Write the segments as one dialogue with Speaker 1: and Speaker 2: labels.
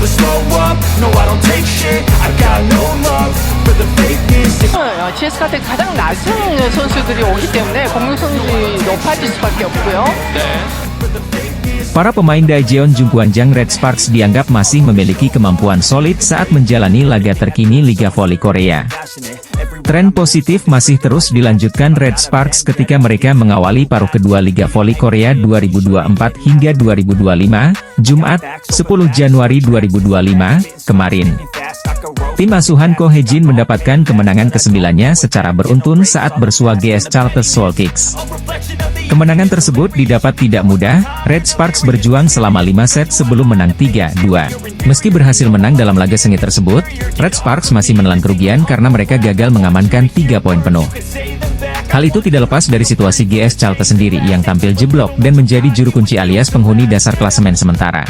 Speaker 1: never slow up, no I don't take shit, I got no love for the fakeness.
Speaker 2: GS한테 가장 낮은 선수들이 오기 때문에 공격 성적이 높아질 수밖에 없고요.
Speaker 3: Para pemain Daejeon Jungkwanjang Red Sparks dianggap masih memiliki kemampuan solid saat menjalani laga terkini Liga Voli Korea. Tren positif masih terus dilanjutkan Red Sparks ketika mereka mengawali paruh kedua Liga Voli Korea 2024 hingga 2025, Jumat, 10 Januari 2025, kemarin. Tim asuhan Ko Hye-jin mendapatkan kemenangan ke-9-nya secara beruntun saat bersua GS Chalters Soul Kicks. Kemenangan tersebut didapat tidak mudah, Red Sparks berjuang selama 5 set sebelum menang 3-2. Meski berhasil menang dalam laga sengit tersebut, Red Sparks masih menelan kerugian karena mereka gagal mengamankan 3 poin penuh. Hal itu tidak lepas dari situasi GS Chalters sendiri yang tampil jeblok dan menjadi juru kunci alias penghuni dasar klasemen sementara.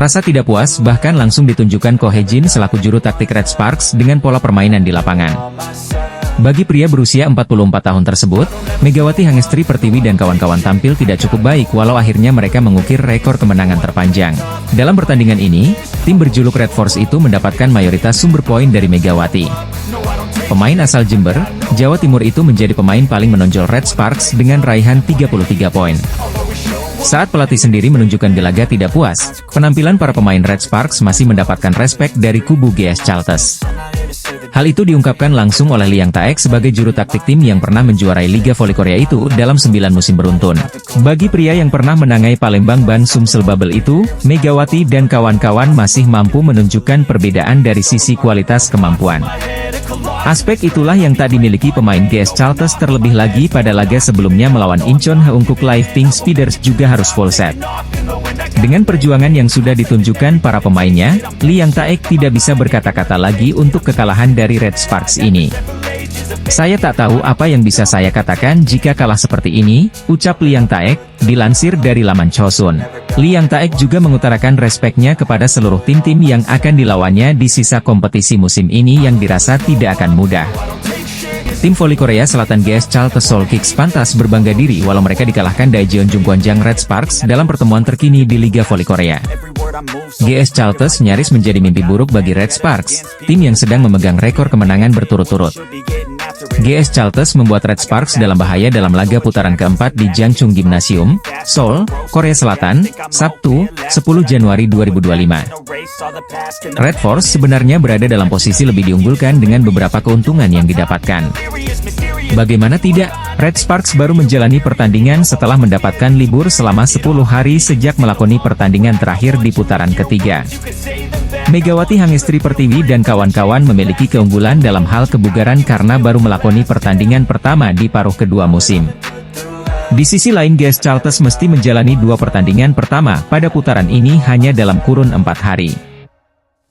Speaker 3: Rasa tidak puas bahkan langsung ditunjukkan Ko Hye-jin selaku juru taktik Red Sparks dengan pola permainan di lapangan. Bagi pria berusia 44 tahun tersebut, Megawati Hangestri Pertiwi dan kawan-kawan tampil tidak cukup baik walau akhirnya mereka mengukir rekor kemenangan terpanjang. Dalam pertandingan ini, tim berjuluk Red Force itu mendapatkan mayoritas sumber poin dari Megawati. Pemain asal Jember, Jawa Timur itu menjadi pemain paling menonjol Red Sparks dengan raihan 33 poin. Saat pelatih sendiri menunjukkan gelagat tidak puas, penampilan para pemain Red Sparks masih mendapatkan respek dari kubu GS Chalters. Hal itu diungkapkan langsung oleh Liang Taek sebagai juru taktik tim yang pernah menjuarai Liga Voli Korea itu dalam 9 musim beruntun. Bagi pria yang pernah menangai Palembang Ban Sumsel Bubble itu, Megawati dan kawan-kawan masih mampu menunjukkan perbedaan dari sisi kualitas kemampuan. Aspek itulah yang tak dimiliki pemain GS Chalters terlebih lagi pada laga sebelumnya melawan Incheon Haeunkook Live Pink Speeders juga harus full set. Dengan perjuangan yang sudah ditunjukkan para pemainnya, Liang Taek tidak bisa berkata-kata lagi untuk kekalahan dari Red Sparks ini. Saya tak tahu apa yang bisa saya katakan jika kalah seperti ini, ucap Liang Taek, dilansir dari laman Chosun. Liang Taek juga mengutarakan respeknya kepada seluruh tim-tim yang akan dilawannya di sisa kompetisi musim ini yang dirasa tidak akan mudah. Tim voli Korea Selatan GS Chalters Soul Kicks pantas berbangga diri walau mereka dikalahkan Daejeon Jungkwanjang Red Sparks dalam pertemuan terkini di Liga Voli Korea. GS Chalters nyaris menjadi mimpi buruk bagi Red Sparks, tim yang sedang memegang rekor kemenangan berturut-turut. GS Chalters membuat Red Sparks dalam bahaya dalam laga putaran keempat di Jangchung Gymnasium, Seoul, Korea Selatan, Sabtu, 10 Januari 2025. Red Force sebenarnya berada dalam posisi lebih diunggulkan dengan beberapa keuntungan yang didapatkan. Bagaimana tidak, Red Sparks baru menjalani pertandingan setelah mendapatkan libur selama 10 hari sejak melakoni pertandingan terakhir di putaran ketiga. Megawati Hangestri Pertiwi dan kawan-kawan memiliki keunggulan dalam hal kebugaran karena baru melakoni pertandingan pertama di paruh kedua musim. Di sisi lain GS Chalters mesti menjalani 2 pertandingan pertama pada putaran ini hanya dalam kurun 4 hari.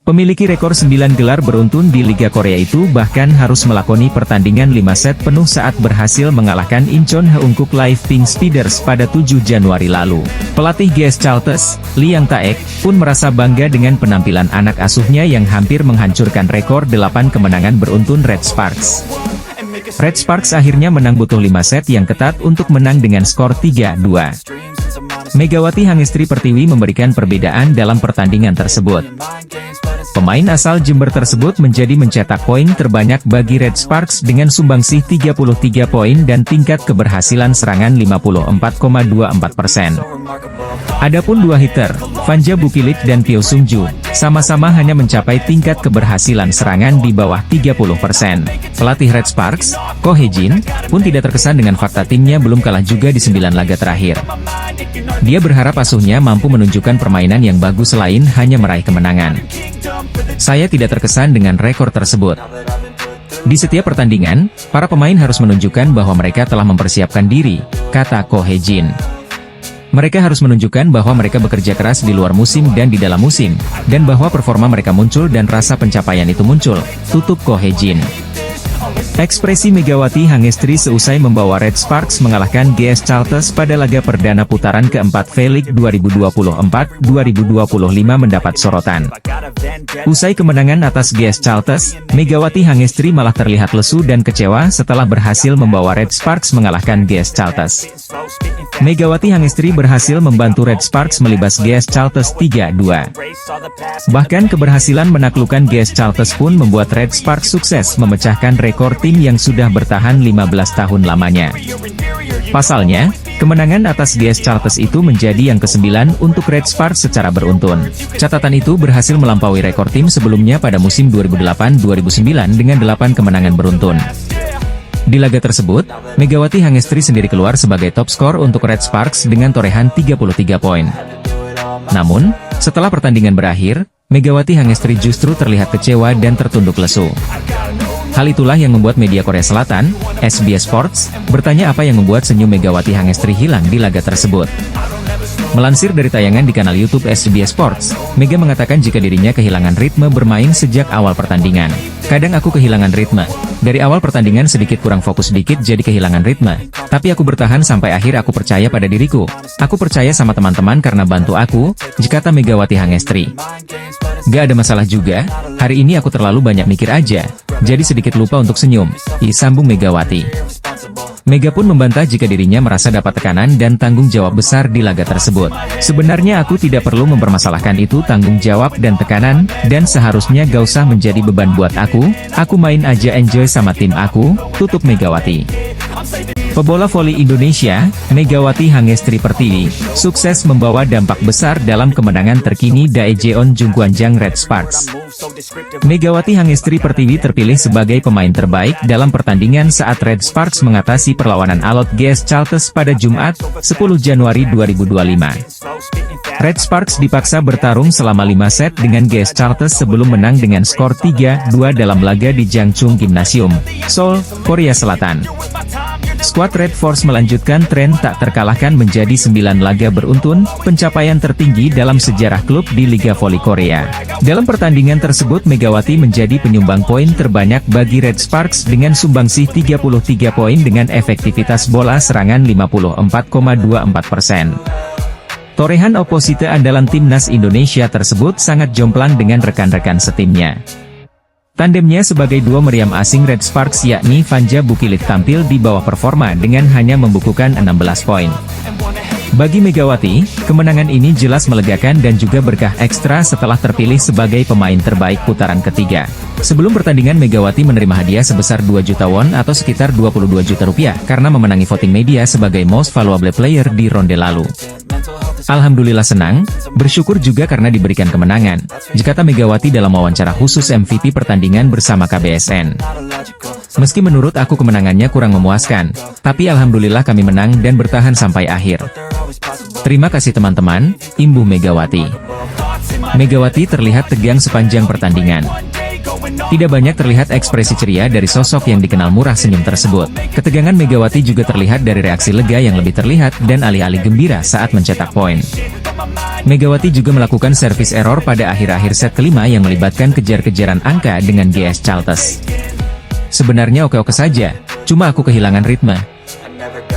Speaker 3: Pemiliki rekor 9 gelar beruntun di Liga Korea itu bahkan harus melakoni pertandingan 5 set penuh saat berhasil mengalahkan Incheon Haeunkook Live Pink Speeders pada 7 Januari lalu. Pelatih GS Chalters, Liang Taek, pun merasa bangga dengan penampilan anak asuhnya yang hampir menghancurkan rekor 8 kemenangan beruntun Red Sparks. Red Sparks akhirnya menang butuh 5 set yang ketat untuk menang dengan skor 3-2. Megawati Hangestri Pertiwi memberikan perbedaan dalam pertandingan tersebut. Pemain asal Jember tersebut mencetak poin terbanyak bagi Red Sparks dengan sumbangsih 33 poin dan tingkat keberhasilan serangan 54,24%. Adapun 2 hitter, Vanja Bukilik dan Pyo Sung-ju, sama-sama hanya mencapai tingkat keberhasilan serangan di bawah 30%. Pelatih Red Sparks, Ko Hye-jin, pun tidak terkesan dengan fakta timnya belum kalah juga di 9 laga terakhir. Dia berharap asuhnya mampu menunjukkan permainan yang bagus selain hanya meraih kemenangan. Saya tidak terkesan dengan rekor tersebut. Di setiap pertandingan, para pemain harus menunjukkan bahwa mereka telah mempersiapkan diri, kata Ko Hye-jin. Mereka harus menunjukkan bahwa mereka bekerja keras di luar musim dan di dalam musim, dan bahwa performa mereka muncul dan rasa pencapaian itu muncul, tutup Ko Hye-jin. Ekspresi Megawati Hangestri seusai membawa Red Sparks mengalahkan GS Chalters pada laga perdana putaran keempat V-League 2024-2025 mendapat sorotan. Usai kemenangan atas GS Charlton, Megawati Hangestri malah terlihat lesu dan kecewa setelah berhasil membawa Red Sparks mengalahkan GS Charlton. Megawati Hangestri berhasil membantu Red Sparks melibas GS Charlton 3-2. Bahkan keberhasilan menaklukkan GS Charlton pun membuat Red Sparks sukses memecahkan rekor tim yang sudah bertahan 15 tahun lamanya. Pasalnya, kemenangan atas GS Charlton itu menjadi yang ke-9 untuk Red Sparks secara beruntun. Catatan itu berhasil melampaui rekor tim sebelumnya pada musim 2008-2009 dengan 8 kemenangan beruntun. Di laga tersebut, Megawati Hangestri sendiri keluar sebagai top skor untuk Red Sparks dengan torehan 33 poin. Namun, setelah pertandingan berakhir, Megawati Hangestri justru terlihat kecewa dan tertunduk lesu. Hal itulah yang membuat media Korea Selatan, SBS Sports, bertanya apa yang membuat senyum Megawati Hangestri hilang di laga tersebut. Melansir dari tayangan di kanal YouTube SBS Sports, Mega mengatakan jika dirinya kehilangan ritme bermain sejak awal pertandingan. Kadang aku kehilangan ritme. Dari awal pertandingan sedikit kurang fokus sedikit jadi kehilangan ritme. Tapi aku bertahan sampai akhir aku percaya pada diriku. Aku percaya sama teman-teman karena bantu aku, kata Megawati Hangestri. Gak ada masalah juga, hari ini aku terlalu banyak mikir aja, jadi sedikit lupa untuk senyum, sambung Megawati. Mega pun membantah jika dirinya merasa dapat tekanan dan tanggung jawab besar di laga tersebut. Sebenarnya aku tidak perlu mempermasalahkan itu tanggung jawab dan tekanan, dan seharusnya gak usah menjadi beban buat aku main aja enjoy sama tim aku, tutup Megawati. Pebola voli Indonesia, Megawati Hangestri Pertiwi, sukses membawa dampak besar dalam kemenangan terkini Daejeon Jungkwanjang Red Sparks. Megawati Hangestri Pertiwi terpilih sebagai pemain terbaik dalam pertandingan saat Red Sparks mengatasi perlawanan alot GS Charlton pada Jumat, 10 Januari 2025. Red Sparks dipaksa bertarung selama 5 set dengan GS Charlton sebelum menang dengan skor 3-2 dalam laga di Jangchung Gymnasium, Seoul, Korea Selatan. Skuad Red Force melanjutkan tren tak terkalahkan menjadi 9 laga beruntun, pencapaian tertinggi dalam sejarah klub di Liga Voli Korea. Dalam pertandingan tersebut Megawati menjadi penyumbang poin terbanyak bagi Red Sparks dengan sumbangsih 33 poin dengan efektivitas bola serangan 54,24%. Torehan oposite andalan timnas Indonesia tersebut sangat jomplang dengan rekan-rekan setimnya. Tandemnya sebagai dua meriam asing Red Sparks yakni Vanja Bukilit tampil di bawah performa dengan hanya membukukan 16 poin. Bagi Megawati, kemenangan ini jelas melegakan dan juga berkah ekstra setelah terpilih sebagai pemain terbaik putaran ketiga. Sebelum pertandingan Megawati menerima hadiah sebesar 2 juta won atau sekitar 22 juta rupiah karena memenangi voting media sebagai Most Valuable Player di ronde lalu. Alhamdulillah senang, bersyukur juga karena diberikan kemenangan, kata Megawati dalam wawancara khusus MVP pertandingan bersama KBSN. Meski menurut aku kemenangannya kurang memuaskan, tapi alhamdulillah kami menang dan bertahan sampai akhir. Terima kasih teman-teman, imbuh Megawati. Megawati terlihat tegang sepanjang pertandingan. Tidak banyak terlihat ekspresi ceria dari sosok yang dikenal murah senyum tersebut. Ketegangan Megawati juga terlihat dari reaksi lega yang lebih terlihat dan alih-alih gembira saat mencetak poin. Megawati juga melakukan service error pada akhir-akhir set kelima yang melibatkan kejar-kejaran angka dengan GS Charlton. Sebenarnya oke-oke saja, cuma aku kehilangan ritme.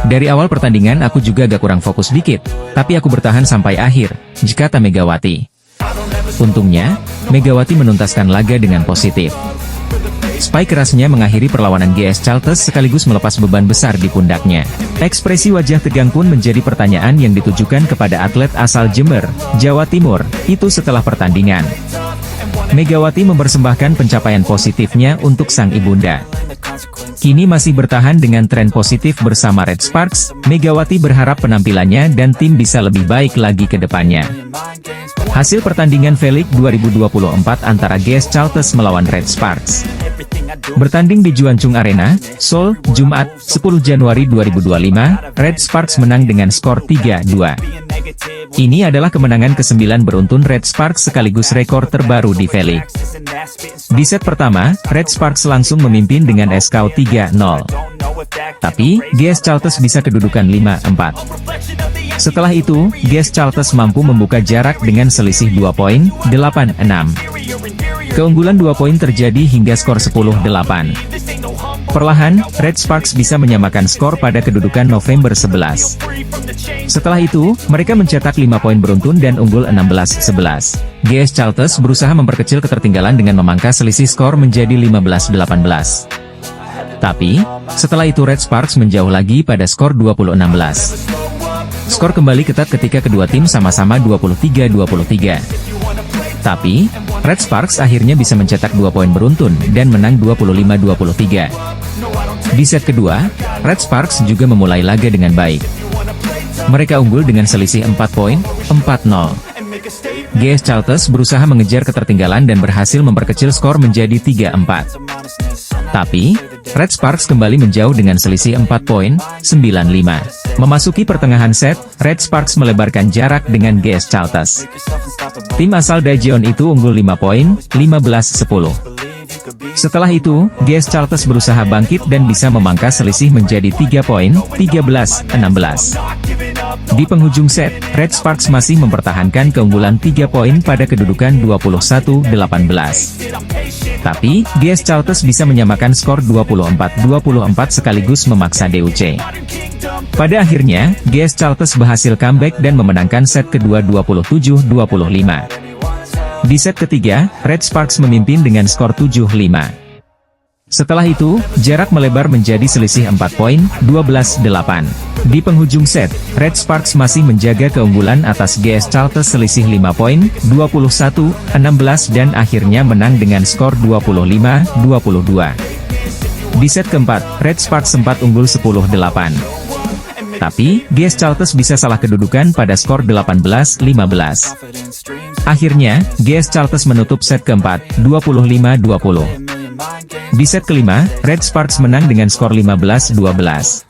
Speaker 3: Dari awal pertandingan aku juga agak kurang fokus dikit, tapi aku bertahan sampai akhir, kata Megawati. Untungnya, Megawati menuntaskan laga dengan positif. Spike kerasnya mengakhiri perlawanan GS Charlton sekaligus melepas beban besar di pundaknya. Ekspresi wajah tegang pun menjadi pertanyaan yang ditujukan kepada atlet asal Jember, Jawa Timur, itu setelah pertandingan. Megawati mempersembahkan pencapaian positifnya untuk sang ibunda. Kini masih bertahan dengan tren positif bersama Red Sparks, Megawati berharap penampilannya dan tim bisa lebih baik lagi ke depannya. Hasil pertandingan V-League 2024 antara GS Charlton melawan Red Sparks. Bertanding di Juanchung Arena, Seoul, Jumat, 10 Januari 2025, Red Sparks menang dengan skor 3-2. Ini adalah kemenangan ke-9 beruntun Red Sparks sekaligus rekor terbaru di V-League. Di set pertama, Red Sparks langsung memimpin dengan skor 3-0. Tapi, GS Charlton bisa kedudukan 5-4. Setelah itu, GS Charlton mampu membuka jarak dengan selisih 2 poin, 8-6. Keunggulan 2 poin terjadi hingga skor 10-8. Perlahan, Red Sparks bisa menyamakan skor pada kedudukan November 11. Setelah itu, mereka mencetak 5 poin beruntun dan unggul 16-11. GS Charlton berusaha memperkecil ketertinggalan dengan memangkas selisih skor menjadi 15-18. Tapi, setelah itu Red Sparks menjauh lagi pada skor 20-16. Skor kembali ketat ketika kedua tim sama-sama 23-23. Tapi, Red Sparks akhirnya bisa mencetak 2 poin beruntun dan menang 25-23. Di set kedua, Red Sparks juga memulai laga dengan baik. Mereka unggul dengan selisih 4 poin, 4-0. GS Charlton berusaha mengejar ketertinggalan dan berhasil memperkecil skor menjadi 3-4. Tapi, Red Sparks kembali menjauh dengan selisih 4 poin, 9-5. Memasuki pertengahan set, Red Sparks melebarkan jarak dengan GS Charlton. Tim asal Daejeon itu unggul 5 poin, 15-10. Setelah itu, GS Charlton berusaha bangkit dan bisa memangkas selisih menjadi 3 poin, 13-16. Di penghujung set, Red Sparks masih mempertahankan keunggulan 3 poin pada kedudukan 21-18. Tapi, GS Charlton bisa menyamakan skor 24-24 sekaligus memaksa DUC. Pada akhirnya, GS Charlton berhasil comeback dan memenangkan set kedua 27-25. Di set ketiga, Red Sparks memimpin dengan skor 7-5. Setelah itu, jarak melebar menjadi selisih 4 poin, 12-8. Di penghujung set, Red Sparks masih menjaga keunggulan atas GS Charlton selisih 5 poin, 21-16 dan akhirnya menang dengan skor 25-22. Di set keempat, Red Sparks sempat unggul 10-8. Tapi, GS Charlton bisa salah kedudukan pada skor 18-15. Akhirnya, GS Charlton menutup set keempat, 25-20. Di set kelima, Red Sparks menang dengan skor 15-12.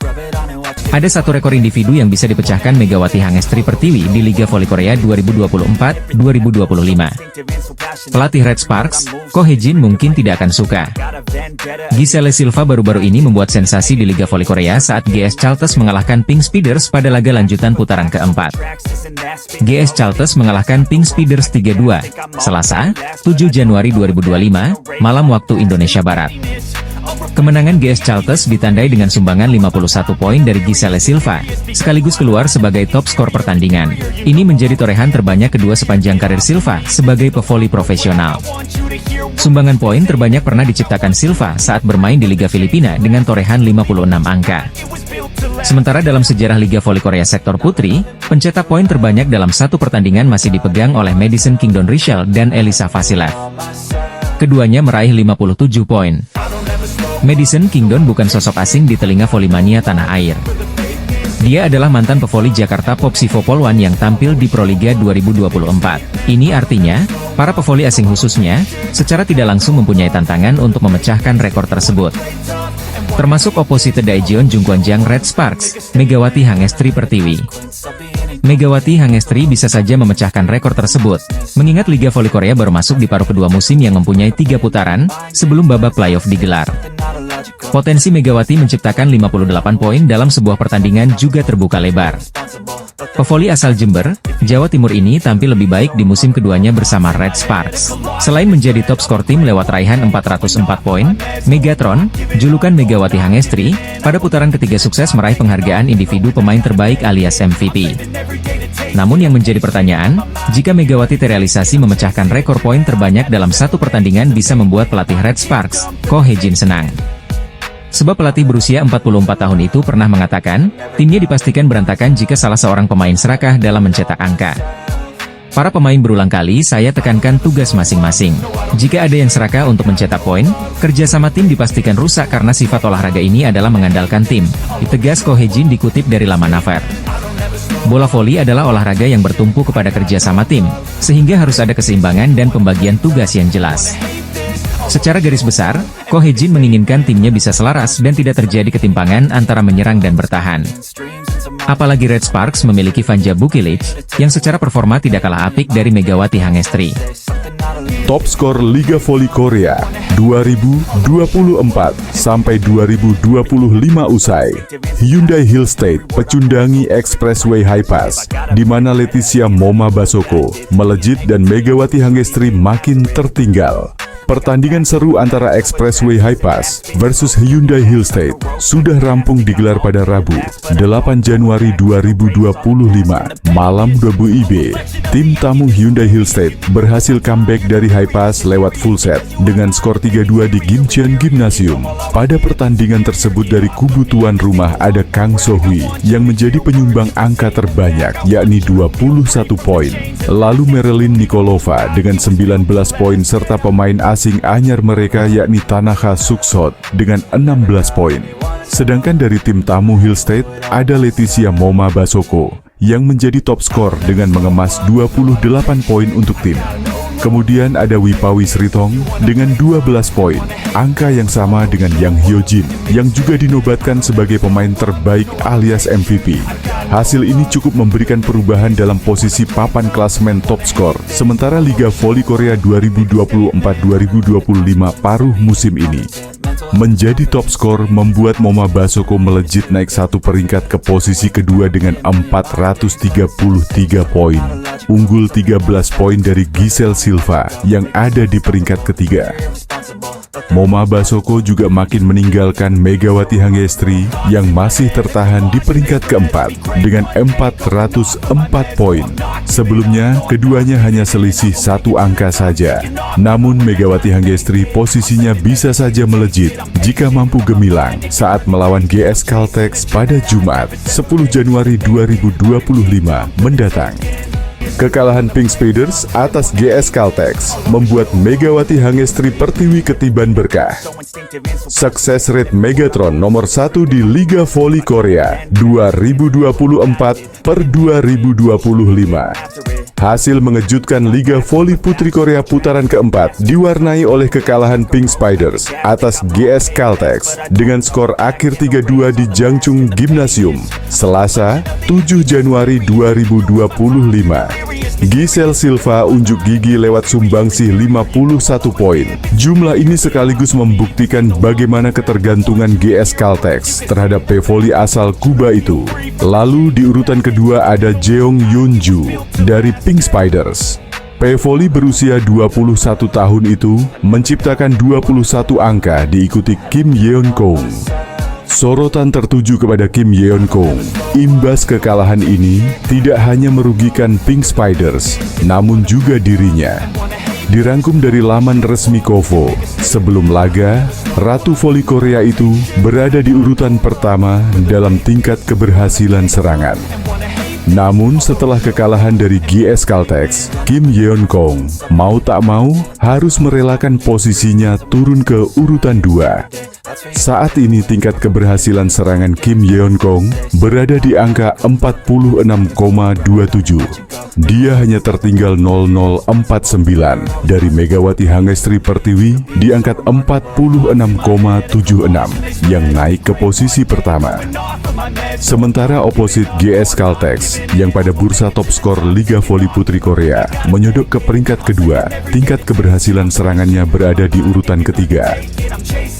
Speaker 3: Ada satu rekor individu yang bisa dipecahkan Megawati Hangestri Pertiwi di Liga Voli Korea 2024-2025. Pelatih Red Sparks, Ko Hye-jin mungkin tidak akan suka. Giselle Silva baru-baru ini membuat sensasi di Liga Voli Korea saat GS Charlton mengalahkan Pink Speeders pada laga lanjutan putaran keempat. GS Charlton mengalahkan Pink Speeders 3-2, Selasa, 7 Januari 2025, malam waktu Indonesia Barat. Kemenangan GS Charlton ditandai dengan sumbangan 51 poin dari Giselle Silva, sekaligus keluar sebagai top skor pertandingan. Ini menjadi torehan terbanyak kedua sepanjang karir Silva sebagai pevoli profesional. Sumbangan poin terbanyak pernah diciptakan Silva saat bermain di Liga Filipina dengan torehan 56 angka. Sementara dalam sejarah Liga Voli Korea sektor putri, pencetak poin terbanyak dalam satu pertandingan masih dipegang oleh Madison Kingdon Richel dan Elisa Vasilev. Keduanya meraih 57 poin. Madison Kingdon bukan sosok asing di telinga volimania tanah air. Dia adalah mantan pevoli Jakarta Popsivo Polwan yang tampil di Proliga 2024. Ini artinya, para pevoli asing khususnya, secara tidak langsung mempunyai tantangan untuk memecahkan rekor tersebut. Termasuk oposite Daejeon Jungkwanjang Red Sparks, Megawati Hangestri Pertiwi. Megawati Hangestri bisa saja memecahkan rekor tersebut, mengingat Liga Voli Korea baru masuk di paruh kedua musim yang mempunyai 3 putaran, sebelum babak playoff digelar. Potensi Megawati menciptakan 58 poin dalam sebuah pertandingan juga terbuka lebar. Pevoli asal Jember, Jawa Timur ini tampil lebih baik di musim keduanya bersama Red Sparks. Selain menjadi top skor tim lewat raihan 404 poin, Megatron, julukan Megawati Hangestri, pada putaran ketiga sukses meraih penghargaan individu pemain terbaik alias MVP. Namun yang menjadi pertanyaan, jika Megawati terrealisasi memecahkan rekor poin terbanyak dalam satu pertandingan bisa membuat pelatih Red Sparks, Ko Hye-jin senang. Sebab pelatih berusia 44 tahun itu pernah mengatakan, timnya dipastikan berantakan jika salah seorang pemain serakah dalam mencetak angka. Para pemain berulang kali saya tekankan tugas masing-masing. Jika ada yang serakah untuk mencetak poin, kerjasama tim dipastikan rusak karena sifat olahraga ini adalah mengandalkan tim, ditegas Ko Hye-jin dikutip dari laman Naver. Bola voli adalah olahraga yang bertumpu kepada kerjasama tim, sehingga harus ada keseimbangan dan pembagian tugas yang jelas. Secara garis besar, Ko Hye-jin menginginkan timnya bisa selaras dan tidak terjadi ketimpangan antara menyerang dan bertahan. Apalagi Red Sparks memiliki Vanja Bukilic, yang secara performa tidak kalah apik dari Megawati Hangestri.
Speaker 4: Top skor Liga Voli Korea 2024 sampai 2025 usai. Hyundai Hill State pecundangi Expressway High Pass, di mana Leticia Moma Basoko melejit dan Megawati Hangestri makin tertinggal. Pertandingan seru antara Expressway High Pass versus Hyundai Hillstate sudah rampung digelar pada Rabu, 8 Januari 2025, malam WIB. Tim tamu Hyundai Hillstate berhasil comeback dari High Pass lewat full set dengan skor 3-2 di Gimcheon Gymnasium. Pada pertandingan tersebut dari kubu tuan rumah ada Kang So-hui yang menjadi penyumbang angka terbanyak, yakni 21 poin. Lalu Marilyn Nikolova dengan 19 poin serta pemain asing anyar mereka yakni Tanaka Suksot dengan 16 poin. Sedangkan dari tim tamu Hillstate ada Leticia Moma Basoko yang menjadi top skor dengan mengemas 28 poin untuk tim. Kemudian ada Wipawi Sritong dengan 12 poin, angka yang sama dengan Yang Hyojin yang juga dinobatkan sebagai pemain terbaik alias MVP. Hasil ini cukup memberikan perubahan dalam posisi papan klasemen top skor, sementara Liga Voli Korea 2024-2025 paruh musim ini. Menjadi top skor membuat Moma Basoko melejit naik satu peringkat ke posisi kedua dengan 433 poin. Unggul 13 poin dari Giselle Silva yang ada di peringkat ketiga. Moma Basoko juga makin meninggalkan Megawati Hangestri yang masih tertahan di peringkat keempat dengan 404 poin. Sebelumnya, keduanya hanya selisih satu angka saja. Namun Megawati Hangestri posisinya bisa saja melejit jika mampu gemilang saat melawan GS Caltex pada Jumat, 10 Januari 2025 mendatang. Kekalahan Pink Speeders atas GS Caltex membuat Megawati Hangestri Pertiwi ketiban berkah. Sukses rate Megatron nomor 1 di Liga Voli Korea 2024/2025. Hasil mengejutkan Liga Voli Putri Korea putaran keempat diwarnai oleh kekalahan Pink Spiders atas GS Caltex dengan skor akhir 3-2 di Jangchung Gymnasium, Selasa, 7 Januari 2025. Giselle Silva unjuk gigi lewat sumbangsih 51 poin. Jumlah ini sekaligus membuktikan bagaimana ketergantungan GS Caltex terhadap P-Voli asal Kuba itu. Lalu di urutan kedua ada Jeong Yunju dari Pink Spiders. P-Voli berusia 21 tahun itu menciptakan 21 angka diikuti Kim Yeon Kong. Sorotan tertuju kepada Kim Yeon Kong. Imbas kekalahan ini tidak hanya merugikan Pink Spiders, namun juga dirinya. Dirangkum dari laman resmi KOVO, sebelum laga, Ratu Voli Korea itu berada di urutan pertama dalam tingkat keberhasilan serangan. Namun setelah kekalahan dari GS Caltex, Kim Yeon Kong mau tak mau harus merelakan posisinya turun ke urutan 2. Saat ini tingkat keberhasilan serangan Kim Yeon Kong berada di angka 46,27. Dia hanya tertinggal 0049 dari Megawati Hangestri Pertiwi di angka 46,76 yang naik ke posisi pertama. Sementara oposit GS Caltex yang pada bursa top skor Liga Voli Putri Korea menyodok ke peringkat kedua, tingkat keberhasilan serangannya berada di urutan ketiga.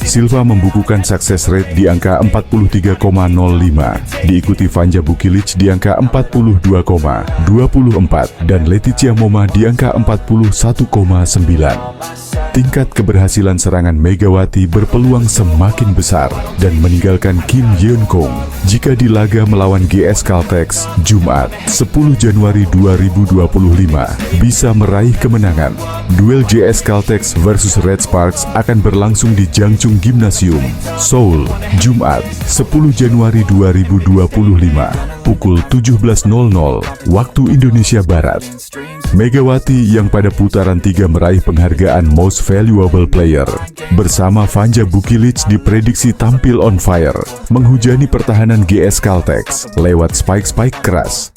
Speaker 4: Silva membukukan sukses rate di angka 43,05, diikuti Vanja Bukilic di angka 42,24 dan Leticia Moma di angka 41,9. Tingkat keberhasilan serangan Megawati berpeluang semakin besar dan meninggalkan Kim Yeon Kong jika di laga melawan GS Caltex Jumat 10 Januari 2025 bisa meraih kemenangan. Duel GS Caltex versus Red Sparks akan berlangsung di Jangchung Gymnasium, Seoul, Jumat 10 Januari 2025 pukul 17.00 waktu Indonesia Barat. Megawati yang pada putaran 3 meraih penghargaan Most Valuable Player bersama Vanja Bukilic diprediksi tampil on fire, menghujani pertahanan GS Caltex lewat spike-spike keras.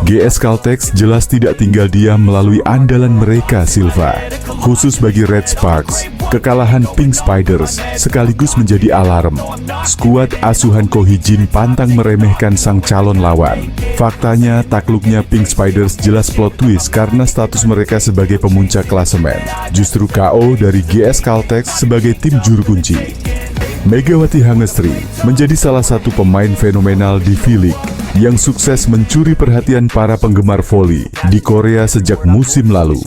Speaker 4: GS Caltex jelas tidak tinggal diam melalui andalan mereka Silva. Khusus bagi Red Sparks, kekalahan Pink Spiders sekaligus menjadi alarm. Skuad asuhan Ko Hee-jin pantang meremehkan sang calon lawan. Faktanya, takluknya Pink Spiders jelas plot twist karena status mereka sebagai pemuncak klasemen. Justru KO dari GS Caltex sebagai tim juru kunci. Megawati Hangestri menjadi salah satu pemain fenomenal di V-League. yang sukses mencuri perhatian para penggemar voli di Korea sejak musim lalu.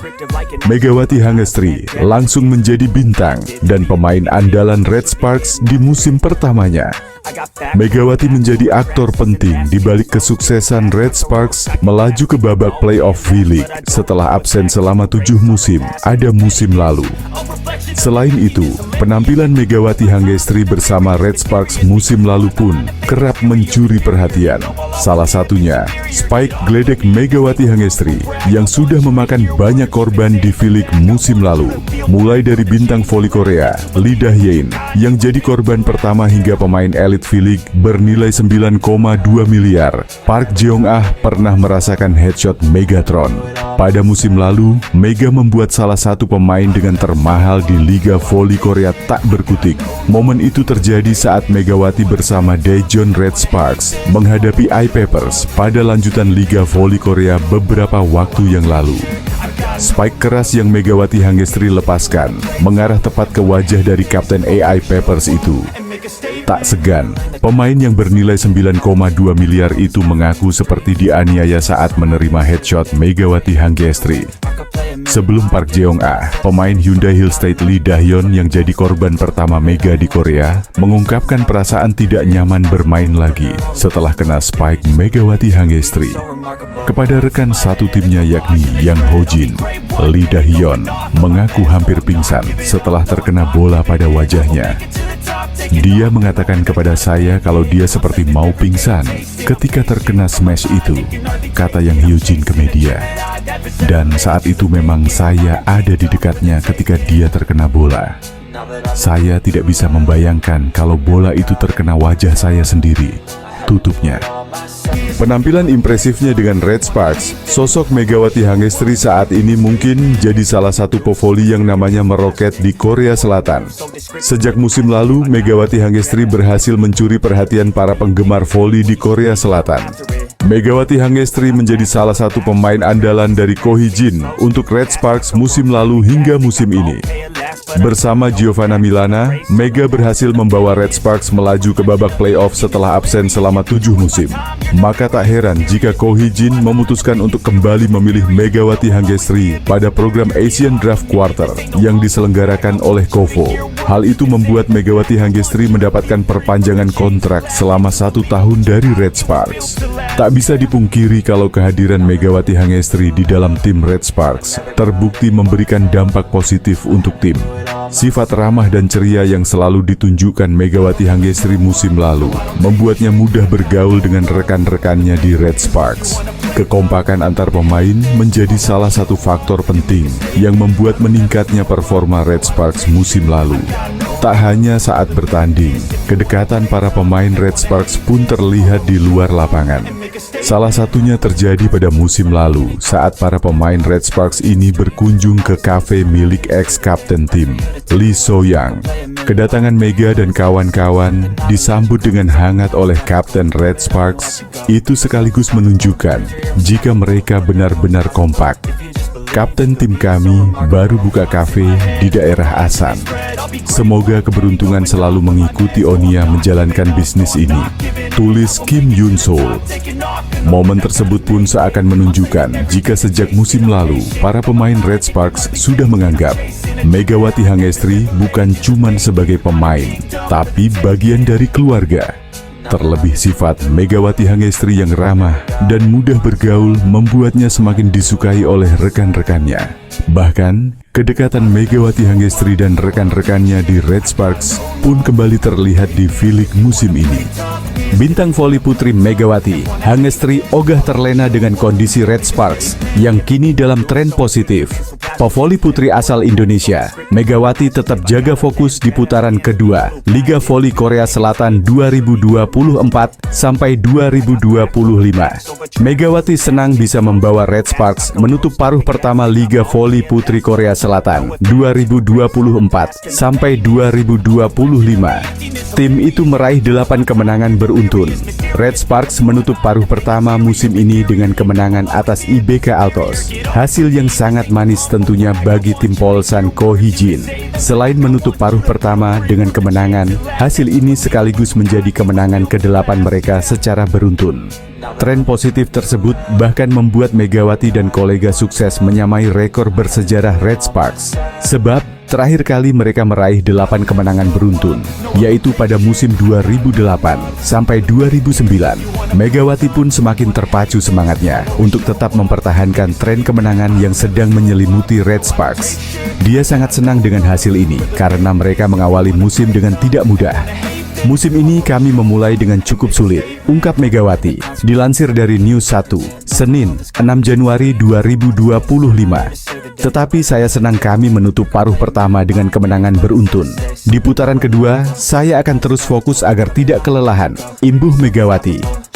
Speaker 4: Megawati Hangestri langsung menjadi bintang dan pemain andalan Red Sparks di musim pertamanya. Megawati menjadi aktor penting di balik kesuksesan Red Sparks melaju ke babak playoff V-League setelah absen selama 7 musim ada musim lalu. Selain itu, penampilan Megawati Hangestri bersama Red Sparks musim lalu pun kerap mencuri perhatian. Salah satunya, Spike geledek Megawati Hangestri yang sudah memakan banyak korban di V-League musim lalu. Mulai dari bintang voli Korea, Lee Dah-yeon, yang jadi korban pertama hingga pemain elit V-League bernilai 9,2 miliar. Park Jeong-ah pernah merasakan headshot Megatron. Pada musim lalu, Mega membuat salah satu pemain dengan termahal di Liga Voli Korea tak berkutik. Momen itu terjadi saat Megawati bersama Daejeon Red Sparks menghadapi iPapers pada lanjutan Liga Voli Korea beberapa waktu yang lalu. Spike keras yang Megawati Hangestri lepaskan mengarah tepat ke wajah dari kapten AI Papers itu. Tak segan, pemain yang bernilai 9,2 miliar itu mengaku seperti dianiaya saat menerima headshot Megawati Hangestri. Sebelum Park Jeong-ah, pemain Hyundai Hillstate Lee Dah-yeon yang jadi korban pertama Mega di Korea, mengungkapkan perasaan tidak nyaman bermain lagi setelah kena spike Megawati Hangestri. Kepada rekan satu timnya yakni Yang Ho-jin, Lee Dah-yeon mengaku hampir pingsan setelah terkena bola pada wajahnya. Dia mengatakan kepada saya kalau dia seperti mau pingsan ketika terkena smash itu, kata Yang Ho-jin ke media. Dan saat itu memang saya ada di dekatnya ketika dia terkena bola. Saya tidak bisa membayangkan kalau bola itu terkena wajah saya sendiri, tutupnya. Penampilan impresifnya dengan Red Sparks, sosok Megawati Hangestri saat ini mungkin jadi salah satu pevoli yang namanya meroket di Korea Selatan. Sejak musim lalu, Megawati Hangestri berhasil mencuri perhatian para penggemar voli di Korea Selatan. Megawati Hangestri menjadi salah satu pemain andalan dari Ko Hee-jin untuk Red Sparks musim lalu hingga musim ini. Bersama Giovanna Milana, Mega berhasil membawa Red Sparks melaju ke babak playoff setelah absen selama 7 musim. Maka tak heran jika Ko Hee-jin memutuskan untuk kembali memilih Megawati Hangestri pada program Asian Draft Quarter yang diselenggarakan oleh KOFO. Hal itu membuat Megawati Hangestri mendapatkan perpanjangan kontrak selama 1 tahun dari Red Sparks. Tak bisa dipungkiri kalau kehadiran Megawati Hangestri di dalam tim Red Sparks terbukti memberikan dampak positif untuk tim. Sifat ramah dan ceria yang selalu ditunjukkan Megawati Hangestri musim lalu membuatnya mudah bergaul dengan rekan-rekannya di Red Sparks. Kekompakan antar pemain menjadi salah satu faktor penting yang membuat meningkatnya performa Red Sparks musim lalu. Tak hanya saat bertanding, kedekatan para pemain Red Sparks pun terlihat di luar lapangan. Salah satunya terjadi pada musim lalu saat para pemain Red Sparks ini berkunjung ke kafe milik ex-kapten tim, Lee So-young. Kedatangan Mega dan kawan-kawan disambut dengan hangat oleh Kapten Red Sparks. Itu sekaligus menunjukkan jika mereka benar-benar kompak. Kapten tim kami baru buka kafe di daerah Asan. Semoga keberuntungan selalu mengikuti Onia menjalankan bisnis ini, tulis Kim Yoon-sol. Momen tersebut pun seakan menunjukkan jika sejak musim lalu, para pemain Red Sparks sudah menganggap Megawati Hangestri bukan cuma sebagai pemain, tapi bagian dari keluarga. Terlebih sifat Megawati Hangestri yang ramah dan mudah bergaul membuatnya semakin disukai oleh rekan-rekannya. Bahkan, kedekatan Megawati Hangestri dan rekan-rekannya di Red Sparks pun kembali terlihat di V-League musim ini. Bintang voli putri Megawati Hangestri ogah terlena dengan kondisi Red Sparks yang kini dalam tren positif. Pevoli putri asal Indonesia, Megawati tetap jaga fokus di putaran kedua Liga Voli Korea Selatan 2024 sampai 2025. Megawati senang bisa membawa Red Sparks menutup paruh pertama Liga Voli Putri Korea Selatan 2024 sampai 2025. Tim itu meraih 8 kemenangan beruntun. Red Sparks menutup paruh pertama musim ini dengan kemenangan atas IBK Altos. Hasil yang sangat manis tentu tentunya bagi tim Polsan Ko Hee-jin. Selain menutup paruh pertama dengan kemenangan, hasil ini sekaligus menjadi kemenangan ke-8 mereka secara beruntun. Tren positif tersebut bahkan membuat Megawati dan kolega sukses menyamai rekor bersejarah Red Sparks. Sebab, terakhir kali mereka meraih 8 kemenangan beruntun, yaitu pada musim 2008 sampai 2009. Megawati pun semakin terpacu semangatnya untuk tetap mempertahankan tren kemenangan yang sedang menyelimuti Red Sparks. Dia sangat senang dengan hasil ini karena mereka mengawali musim dengan tidak mudah. Musim ini kami memulai dengan cukup sulit, ungkap Megawati. Dilansir dari News 1, Senin, 6 Januari 2025. Tetapi saya senang kami menutup paruh pertama dengan kemenangan beruntun. Di putaran kedua, saya akan terus fokus agar tidak kelelahan, imbuh Megawati.